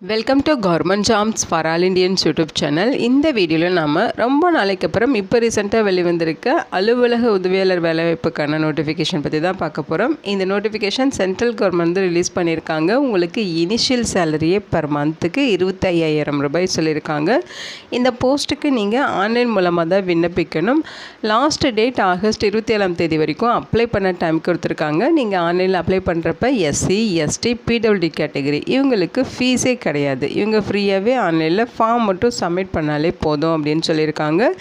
Welcome to government jobs for all Indians YouTube channel. இந்த வீடியோவில் நாம் ரொம்ப நாளைக்கு அப்புறம் இப்போ ரீசெண்டாக வெளிவந்திருக்க அலுவலக உதவியாளர் வேலைவாய்ப்புக்கான நோட்டிஃபிகேஷன் பற்றி தான் பார்க்க போகிறோம். இந்த நோட்டிஃபிகேஷன் சென்ட்ரல் கவர்மெண்ட் ரிலீஸ் பண்ணியிருக்காங்க. உங்களுக்கு இனிஷியல் சேலரியே பர் மந்த்துக்கு 25,000 ரூபாய் சொல்லியிருக்காங்க. இந்த போஸ்ட்டுக்கு நீங்கள் ஆன்லைன் மூலமாக தான் விண்ணப்பிக்கணும். லாஸ்ட் டேட் ஆகஸ்ட் 27ஆம் தேதி வரைக்கும் அப்ளை பண்ண டைம் கொடுத்துருக்காங்க. நீங்கள் ஆன்லைனில் அப்ளை பண்ணுறப்ப எஸ்சி, எஸ்டி, பிடபிள்யூடி கேட்டகரி இவங்களுக்கு ஃபீஸே கிடையாது. இவங்க ஃப்ரீயாகவே ஆன்லைனில் ஃபார்ம் மட்டும் சப்மிட் பண்ணாலே போதும் அப்படின்னு சொல்லியிருக்காங்க.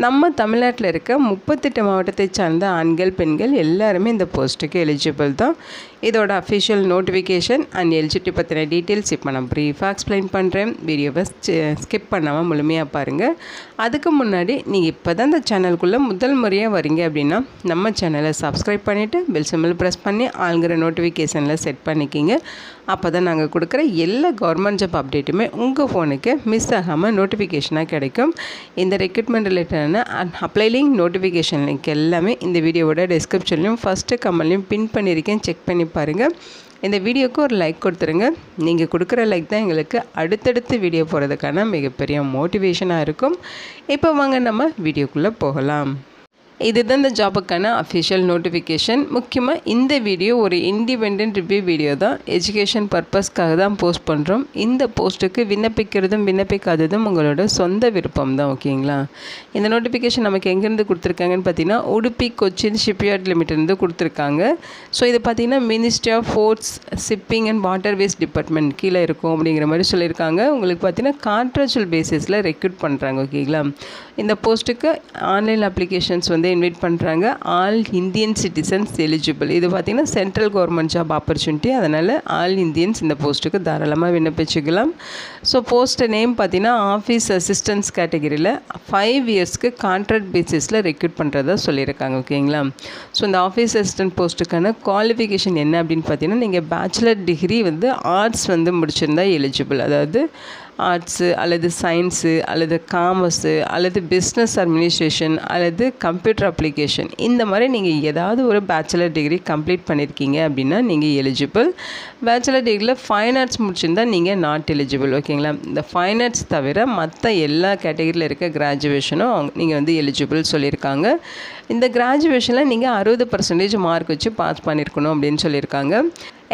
நம்ம தமிழ்நாட்டில் இருக்க 38 மாவட்டத்தை சார்ந்த ஆண்கள், பெண்கள் எல்லாருமே இந்த போஸ்ட்டுக்கு எலிஜிபிள் தான். இதோட அஃபிஷியல் நோட்டிஃபிகேஷன் அண்ட் எலிஜிபிலிட்டி பற்றின டீட்டெயில்ஸ் இப்போ நான் ப்ரீஃபாக எக்ஸ்பிளைன் பண்ணுறேன். வீடியோவை ஸ்கிப் பண்ணாமல் முழுமையாக பாருங்கள். அதுக்கு முன்னாடி நீங்கள் இப்போ தான் இந்த சேனலுக்குள்ளே முதல் முறையாக வரீங்க அப்படின்னா நம்ம சேனலை சப்ஸ்கிரைப் பண்ணிவிட்டு பெல் சிம்பிள் ப்ரெஸ் பண்ணி ஆளுங்கிற நோட்டிஃபிகேஷனில் செட் பண்ணிக்கிங்க. அப்போ தான் நாங்கள் கொடுக்குற எல்லா கவர்மெண்ட் ஜாப் அப்டேட்டுமே உங்கள் ஃபோனுக்கு மிஸ் ஆகாமல் நோட்டிஃபிகேஷனாக கிடைக்கும். இந்த ரெக்ரூட்மெண்ட் ரிலேட்டடான அப்ளை லிங்க், நோட்டிஃபிகேஷன் லிங்க் எல்லாமே இந்த வீடியோவோட டிஸ்கிரிப்ஷன்லையும் ஃபஸ்ட்டு கமெண்ட்லையும் பின் பண்ணியிருக்கேன். செக் பண்ணி பாருங்கள். இந்த வீடியோவுக்கு ஒரு லைக் கொடுத்துருங்க. நீங்கள் கொடுக்குற லைக் தான் எங்களுக்கு அடுத்தடுத்து வீடியோ போகிறதுக்கான மிகப்பெரிய மோட்டிவேஷனாக இருக்கும். இப்போ வாங்க நம்ம வீடியோக்குள்ளே போகலாம். இதுதான் இந்த ஜாபுக்கான அஃபிஷியல் நோட்டிஃபிகேஷன். முக்கியமாக இந்த வீடியோ ஒரு இண்டிபெண்ட் ரிவ்யூ வீடியோ தான். எஜுகேஷன் பர்பஸ்க்காக தான் போஸ்ட் பண்ணுறோம். இந்த போஸ்ட்டுக்கு விண்ணப்பிக்கிறதும் விண்ணப்பிக்காததும் உங்களோட சொந்த விருப்பம் தான். ஓகேங்களா? இந்த நோட்டிஃபிகேஷன் நமக்கு எங்கேருந்து கொடுத்துருக்காங்கன்னு பார்த்தீங்கன்னா உடுப்பி கொச்சின் ஷிப்யார்ட் லிமிட்டேருந்து கொடுத்துருக்காங்க. ஸோ இது பார்த்திங்கன்னா ministry of ports, shipping and waterways department கீழே இருக்கும் அப்படிங்கிற மாதிரி சொல்லியிருக்காங்க. உங்களுக்கு பார்த்திங்கன்னா கான்ட்ராக்சுவல் பேசிஸில் ரெக்ரூட் பண்ணுறாங்க. ஓகேங்களா? இந்த போஸ்ட்டுக்கு ஆன்லைன் அப்ளிகேஷன்ஸ் இன்வைட் பண்ணுறாங்க. All Indian citizens eligible. இது பார்த்திங்கன்னா சென்ட்ரல் கவர்மெண்ட் ஜாப் ஆப்பர்ச்சுனிட்டி. அதனால் ஆல் இந்தியன்ஸ் இந்த போஸ்ட்டுக்கு தாராளமாக விண்ணப்பிச்சுக்கலாம். ஸோ போஸ்ட் நேம் பார்த்திங்கன்னா ஆஃபீஸ் அசிஸ்டன்ஸ் கேட்டகரியில் 5 இயர்ஸ்க்கு கான்ட்ராக்ட் பேசிஸில் ரெக்ரூட் பண்ணுறதா சொல்லியிருக்காங்க. ஓகேங்களா? ஸோ இந்த ஆஃபீஸ் அசிஸ்டன்ட் போஸ்ட்டுக்கான குவாலிஃபிகேஷன் என்ன அப்படின்னு பார்த்தீங்கன்னா நீங்கள் பேச்சுலர் டிகிரி ஆர்ட்ஸ் முடிச்சிருந்தா எலிஜிபிள். அதாவது ஆர்ட்ஸு அல்லது சயின்ஸு அல்லது காமர்ஸு அல்லது பிஸ்னஸ் அட்மினிஸ்ட்ரேஷன் அல்லது கம்ப்யூட்டர் அப்ளிகேஷன் இந்த மாதிரி நீங்கள் ஏதாவது ஒரு பேச்சுலர் டிகிரி கம்ப்ளீட் பண்ணியிருக்கீங்க அப்படின்னா நீங்கள் எலிஜிபிள். பேச்சுலர் டிகிரியில் ஃபைன் ஆர்ட்ஸ் முடிச்சிருந்தால் நீங்கள் நாட் எலிஜிபிள். ஓகேங்களா? இந்த ஃபைன் ஆர்ட்ஸ் தவிர மற்ற எல்லா கேட்டகரியில் இருக்க கிராஜுவேஷனும் நீங்கள் எலிஜிபிள் சொல்லியிருக்காங்க. இந்த கிராஜுவேஷனில் நீங்கள் 60% மார்க் வச்சு பாஸ் பண்ணியிருக்கணும் அப்படின்னு சொல்லியிருக்காங்க.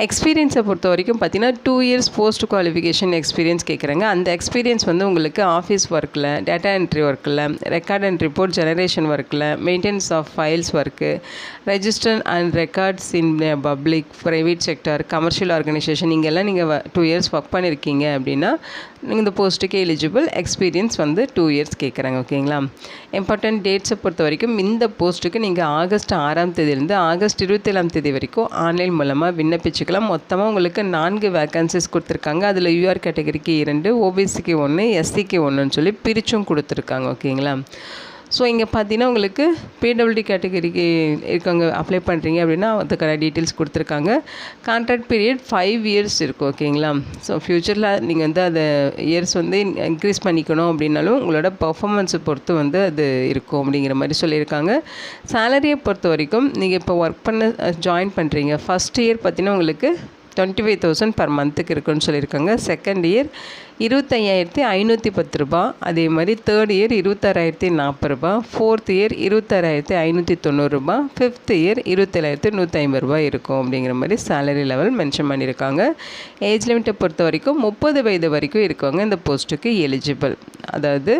எக்ஸ்பீரியன்ஸை பொறுத்த வரைக்கும் பார்த்தீங்கன்னா 2 இயர்ஸ் போஸ்ட் குவாலிஃபிகேஷன் எக்ஸ்பீரியன்ஸ் கேட்குறாங்க. அந்த எக்ஸ்பீரியன்ஸ் உங்களுக்கு ஆஃபீஸ் ஒர்க்கில், டேட்டா என்ட்ரி ஒர்க்கில், ரெக்கார்ட் அண்ட் ரிப்போர்ட் ஜெனரேஷன் ஒர்க்கில், maintenance of files work, register and records in public, private sector, commercial organisation இங்கெல்லாம் நீங்கள் 2 இயர்ஸ் ஒர்க் பண்ணியிருக்கீங்க அப்படின்னா இந்த போஸ்ட்டுக்கு எலிஜிபிள். எக்ஸ்பீரியன்ஸ் 2 இயர்ஸ் கேட்குறாங்க. ஓகேங்களா? இம்பார்ட்டன்ட் டேட்ஸை பொறுத்த வரைக்கும் இந்த போஸ்ட்டுக்கு நீங்கள் ஆகஸ்ட் 6ஆம் தேதியிலேருந்து ஆகஸ்ட் 27ஆம் தேதி வரைக்கும் ஆன்லைன் மூலமாக விண்ணப்பிச்சுக்கலாம். மொத்தமாக உங்களுக்கு 4 வேக்கன்சிஸ் கொடுத்துருக்காங்க. அதில் யூஆர் கேட்டகரிக்கு 2, ஓபிசிக்கு 1, எஸ்சிக்கு 1ன்னு சொல்லி பிரிச்சும் கொடுத்துருக்காங்க. ஓகேங்களா? ஸோ இங்கே பார்த்தீங்கன்னா உங்களுக்கு பிடபிள்யூடி கேட்டகரிக்கு இருக்கவங்க அப்ளை பண்ணுறீங்க அப்படின்னா அதுக்கான டீட்டெயில்ஸ் கொடுத்துருக்காங்க. கான்ட்ராக்ட் பீரியட் 5 இயர்ஸ் இருக்கும். ஓகேங்களா? ஸோ ஃப்யூச்சரில் நீங்கள் அதை இயர்ஸ் இன்க்ரீஸ் பண்ணிக்கணும் அப்படின்னாலும் உங்களோட பர்ஃபார்மன்ஸை பொறுத்து அது இருக்கும் அப்படிங்கிற மாதிரி சொல்லியிருக்காங்க. சேலரியை பொறுத்த வரைக்கும் நீங்கள் இப்போ ஒர்க் பண்ண ஜாயின் பண்ணுறீங்க. ஃபஸ்ட் இயர் பார்த்தீங்கன்னா உங்களுக்கு 25,000 பர் மந்த்துக்கு இருக்குன்னு சொல்லியிருக்காங்க. செகண்ட் இயர் 25,510 ரூபா. அதே மாதிரி தேர்ட் இயர் 26,040 ரூபா. ஃபோர்த் இயர் 26,590 ரூபா. ஃபிஃப்த் இயர் 27,150 ரூபா இருக்கும் அப்படிங்கிற மாதிரி சேலரி லெவல் மென்ஷன் பண்ணியிருக்காங்க. ஏஜ் லிமிட்டை பொறுத்த வரைக்கும் 30 வயது வரைக்கும் இருக்கவங்க இந்த போஸ்ட்டுக்கு எலிஜிபிள். அதாவது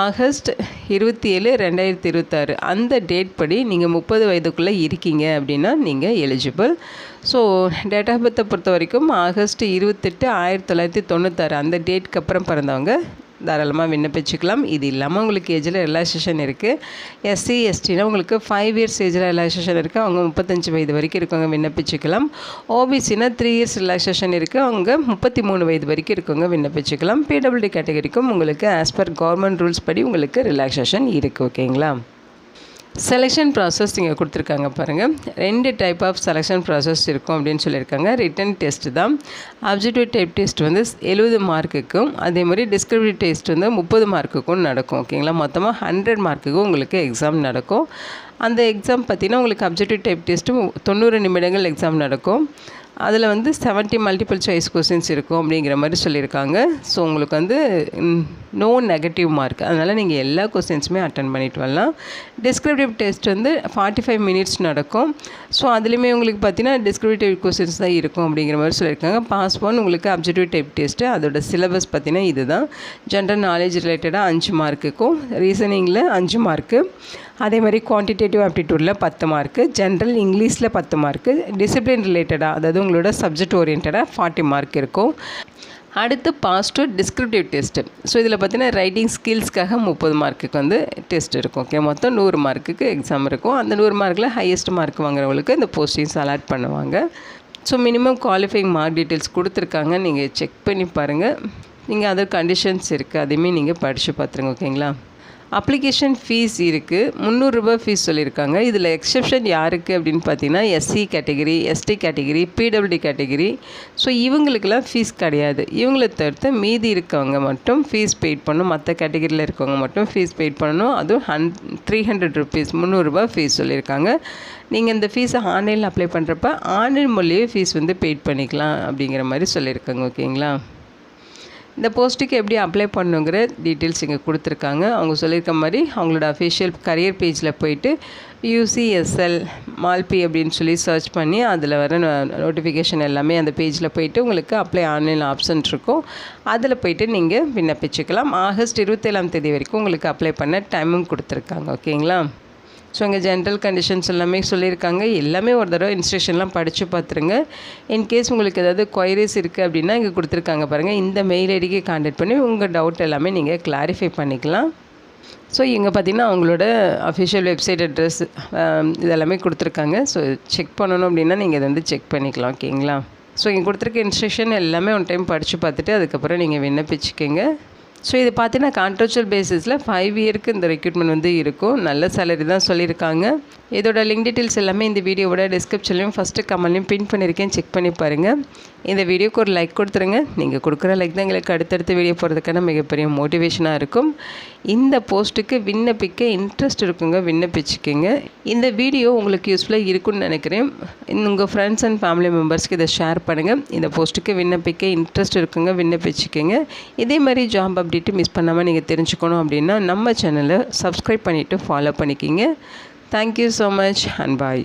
ஆகஸ்ட் 27, 2026 அந்த டேட் படி நீங்கள் 30 வயதுக்குள்ளே இருக்கீங்க அப்படின்னா நீங்கள் எலிஜிபிள். ஸோ டேட் ஆஃப் பர்த்தை பொறுத்த வரைக்கும் ஆகஸ்ட் 28, 1996 அந்த டேட்க்கு அப்புறம் பிறந்தவங்க தாராளமாக விண்ணப்பிச்சுக்கலாம். இது இல்லாமல் உங்களுக்கு ஏஜில் ரிலாக்ஸேஷன் இருக்குது. எஸ்சி, எஸ்டினா உங்களுக்கு 5 இயர்ஸ் ஏஜில் ரிலாக்ஸேஷன் இருக்குது. அவங்க 35 வயது வரைக்கும் இருக்கவங்க விண்ணப்பிச்சுக்கலாம். ஓபிசினா 3 இயர்ஸ் ரிலாக்ஸேஷன் இருக்குது. அவங்க 33 வயது வரைக்கும் இருக்கவங்க விண்ணப்பிச்சுக்கலாம். பிடபிள்யூடி கேட்டகரிக்கும் உங்களுக்கு ஆஸ் பர் கவர்மெண்ட் ரூல்ஸ் படி உங்களுக்கு ரிலாக்ஸேஷன் இருக்குது. ஓகேங்களா? செலெக்ஷன் ப்ராசஸ் இங்கே கொடுத்துருக்காங்க பாருங்கள். 2 டைப் ஆஃப் செலெக்ஷன் ப்ராசஸ் இருக்கும் அப்படின்னு சொல்லியிருக்காங்க. ரிட்டன் டெஸ்ட்டு தான். அப்ஜெக்டிவ் டைப் டெஸ்ட் 70 மார்க்குக்கும், அதே மாதிரி டிஸ்கிரிப்டிவ் டெஸ்ட் 30 மார்க்குக்கும் நடக்கும். ஓகேங்களா? மொத்தமாக 100 மார்க்குக்கும் உங்களுக்கு எக்ஸாம் நடக்கும். அந்த எக்ஸாம் பார்த்திங்கன்னா உங்களுக்கு அப்ஜெக்டிவ் டைப் டெஸ்ட்டு 90 நிமிடங்கள் எக்ஸாம் நடக்கும். அதில் வந்து 70 மல்டிபிள் சாய்ஸ் கொஸ்டின்ஸ் இருக்கும் அப்படிங்கிற மாதிரி சொல்லியிருக்காங்க. ஸோ உங்களுக்கு வந்து நோ நெகட்டிவ் மார்க், அதனால் நீங்கள் எல்லா கொஸ்டின்ஸுமே அட்டன் பண்ணிட்டு வரலாம். டிஸ்கிரிப்டிவ் டெஸ்ட் வந்து 45 மினிட்ஸ் நடக்கும். ஸோ அதுலேயுமே உங்களுக்கு பார்த்தீங்கன்னா டிஸ்கிரிப்டிவ் கொஸ்டின்ஸ் தான் இருக்கும் அப்படிங்கிற மாதிரி சொல்லியிருக்காங்க. பாஸ் ஒன் உங்களுக்கு அப்ஜெக்டிவ் டைப் டெஸ்ட்டு, அதோட சிலபஸ் பார்த்தீங்கன்னா இது தான். ஜென்ரல் நாலேஜ் ரிலேட்டடாக 5 மார்க்குக்கும், ரீசனிங்கில் 5 மார்க்கு, அதே மாதிரி குவான்டிடேட்டிவ் ஆப்டிடியூடில் 10 மார்க்கு, ஜென்ரல் இங்கிலீஷில் 10 மார்க்கு, டிசிப்ளின் ரிலேட்டடாக அதாவது உங்களோட சப்ஜெக்ட் ஓரியன்டாக 40 மார்க் இருக்கும். அடுத்து pass to descriptive test. So இதில் பார்த்தீங்கன்னா ரைட்டிங் ஸ்கில்ஸ்க்காக 30 மார்க்குக்கு வந்து டெஸ்ட் இருக்கும். ஓகே, மொத்தம் 100 மார்க்குக்கு எக்ஸாம் இருக்கும். அந்த 100 மார்க்கில் ஹையஸ்ட் மார்க் வாங்குறவங்களுக்கு இந்த போஸ்டிங்ஸ் அலாட் பண்ணுவாங்க. So minimum qualifying mark details கொடுத்துருக்காங்க, நீங்கள் செக் பண்ணி பாருங்கள். நீங்கள் அதர் கண்டிஷன்ஸ் இருக்குது, அதையுமே நீங்கள் படித்து பார்த்துருங்க. ஓகேங்களா. அப்ளிகேஷன் ஃபீஸ் இருக்குது, 300 ரூபா ஃபீஸ் சொல்லியிருக்காங்க. இதில் எக்ஸெப்ஷன் யாருக்கு அப்படின்னு பார்த்தீங்கன்னா SC category, ST category, PWD category. So இவங்களுக்கெல்லாம் ஃபீஸ் கிடையாது. இவங்களை தவிர்த்து மீதி இருக்கவங்க மட்டும் ஃபீஸ் பெய்ட் பண்ணணும். மற்ற கேட்டகிரியில் இருக்கவங்க மட்டும் ஃபீஸ் பெய்ட் பண்ணணும். அதுவும் 300 ருபீஸ், 300 ரூபா ஃபீஸ் சொல்லியிருக்காங்க. நீங்கள் இந்த ஃபீஸை ஆன்லைனில் அப்ளை பண்ணுறப்ப ஆன்லைன் மூலியே ஃபீஸ் வந்து பெய்ட் பண்ணிக்கலாம் அப்படிங்கிற மாதிரி சொல்லியிருக்காங்க. ஓகேங்களா. இந்த போஸ்ட்டுக்கு எப்படி அப்ளை பண்ணுங்கிற டீட்டெயில்ஸ் இங்கே கொடுத்துருக்காங்க. அவங்க சொல்லியிருக்க மாதிரி அவங்களோட அஃபிஷியல் கரியர் பேஜில் போயிட்டு UCSL மால்பி அப்படின்னு சொல்லி சர்ச் பண்ணி அதில் வர நோட்டிஃபிகேஷன் எல்லாமே அந்த பேஜில் போயிட்டு உங்களுக்கு அப்ளை ஆன்லைன் ஆப்ஷன் இருக்கும். அதில் போயிட்டு நீங்கள் விண்ணப்பிச்சுக்கலாம். ஆகஸ்ட் 27ஆம் தேதி வரைக்கும் உங்களுக்கு அப்ளை பண்ண டைமும் கொடுத்துருக்காங்க. ஓகேங்களா. ஸோ இங்கே ஜென்ரல் கண்டிஷன்ஸ் எல்லாமே சொல்லியிருக்காங்க. எல்லாமே ஒரு தடவை இன்ஸ்ட்ரக்ஷன்லாம் படித்து பார்த்துருங்க. இன்கேஸ் உங்களுக்கு ஏதாவது கொயரிஸ் இருக்குது அப்படின்னா இங்கே கொடுத்துருக்காங்க பாருங்கள். இந்த மெயில் ஐடிக்கு கான்டாக்ட் பண்ணி உங்கள் டவுட் எல்லாமே நீங்கள் கிளாரிஃபை பண்ணிக்கலாம். ஸோ இங்கே பார்த்திங்கன்னா அவங்களோட அஃபிஷியல் வெப்சைட் அட்ரஸ் இதெல்லாமே கொடுத்துருக்காங்க. ஸோ செக் பண்ணணும் அப்படின்னா நீங்கள் இதை வந்து செக் பண்ணிக்கலாம். ஓகேங்களா. ஸோ இங்கே கொடுத்துருக்க இன்ஸ்ட்ரக்ஷன் எல்லாமே ஒன் டைம் படித்து பார்த்துட்டு அதுக்கப்புறம் நீங்கள் விண்ணப்பிச்சுக்கோங்க. ஸோ இது பார்த்தீங்கன்னா கான்ட்ராக்சுவல் பேசிஸில் 5 இயருக்கு இந்த ரெக்ரூட்மெண்ட் வந்து இருக்கும். நல்ல சேலரி தான் சொல்லியிருக்காங்க. இதோட லிங்க் டீட்டெயில்ஸ் எல்லாமே இந்த வீடியோவோட டிஸ்கிரிப்ஷன்லையும் ஃபஸ்ட்டு கமெண்ட்லையும் பின் பண்ணியிருக்கேன், செக் பண்ணி பாருங்கள். இந்த வீடியோக்கு ஒரு லைக் கொடுத்துருங்க. நீங்கள் கொடுக்குற லைக் தான் எங்களுக்கு அடுத்தடுத்த வீடியோ போகிறதுக்கான மிகப்பெரிய மோட்டிவேஷனாக இருக்கும். இந்த போஸ்ட்டுக்கு விண்ணப்பிக்க இன்ட்ரெஸ்ட் இருக்குங்க, விண்ணப்பிச்சுக்கோங்க. இந்த வீடியோ உங்களுக்கு யூஸ்ஃபுல்லாக இருக்குன்னு நினைக்கிறேன். உங்கள் ஃப்ரெண்ட்ஸ் அண்ட் ஃபேமிலி மெம்பர்ஸ்க்கு இதை ஷேர் பண்ணுங்கள். இந்த போஸ்ட்டுக்கு விண்ணப்பிக்க இன்ட்ரெஸ்ட் இருக்குங்க, விண்ணப்பிச்சுக்கோங்க. இதே மாதிரி ஜாப் அப்டேட்டு மிஸ் பண்ணாமல் நீங்கள் தெரிஞ்சுக்கணும் அப்படின்னா நம்ம சேனலை சப்ஸ்கிரைப் பண்ணிவிட்டு ஃபாலோ பண்ணிக்கிங்க. Thank you so much and bye.